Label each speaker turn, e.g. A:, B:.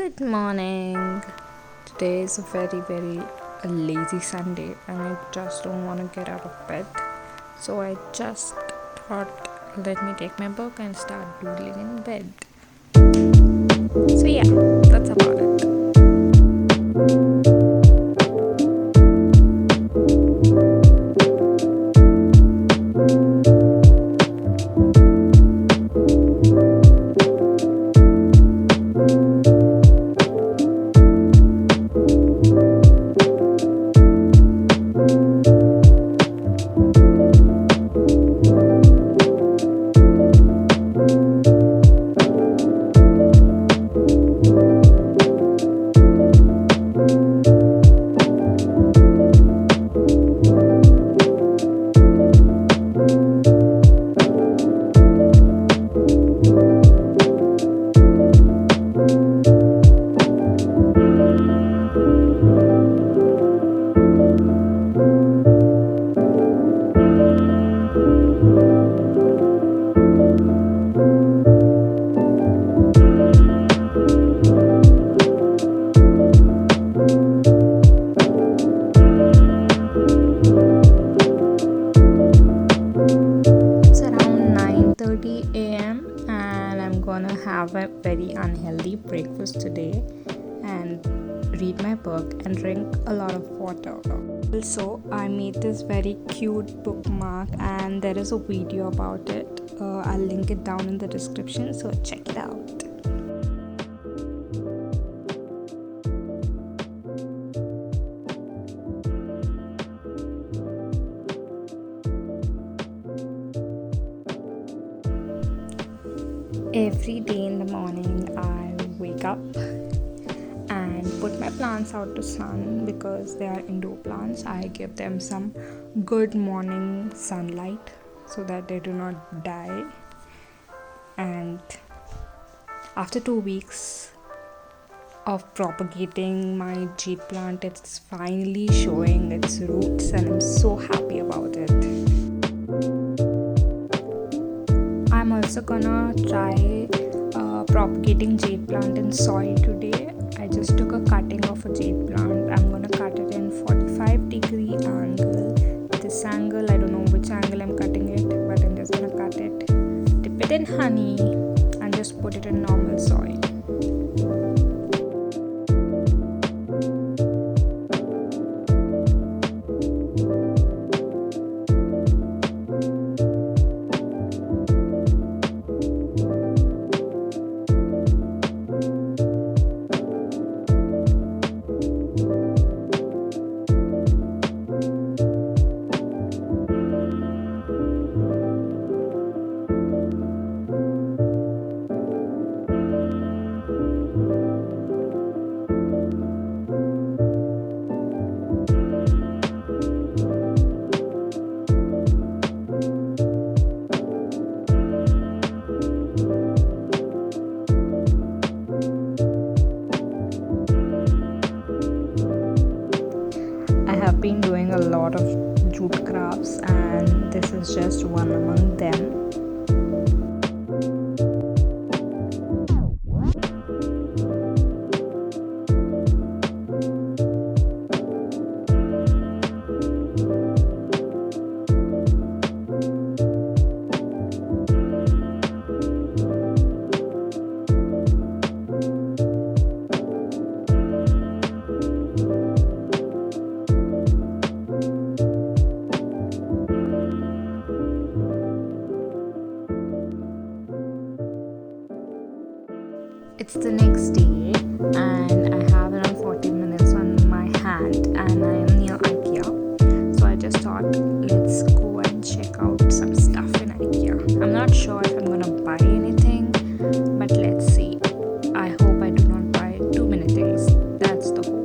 A: Good morning. Today is a very lazy Sunday and I just don't want to get out of bed. So I just thought, let me take my book and start doodling in bed. So yeah, that's about it. It's around 9:30 a.m. and I'm gonna have a very unhealthy breakfast today and read my book and drink a lot of water. Also, I made this very cute bookmark and there is a video about it. I'll link it down in the description, so check it out. Every day in the morning, I wake up and put my plants out to sun because they are indoor plants. I give them some good morning sunlight so that they do not die. And after 2 weeks of propagating my jade plant, it's finally showing its roots, and I'm so happy about it. I'm also gonna try propagating jade plant in soil today. I just took a cutting of a jade plant. I'm gonna cut it in 45-degree angle. This angle, I don't know which angle I'm cutting it, but I'm just gonna cut it, dip it in honey, and just put it in normal soil. I have been doing a lot of jute crafts, and this is just one among them. It's the next day and I have around 40 minutes on my hand and I am near IKEA. So I just thought, let's go and check out some stuff in IKEA. I'm not sure if I'm gonna buy anything, but let's see. I hope I do not buy too many things. That's the hope.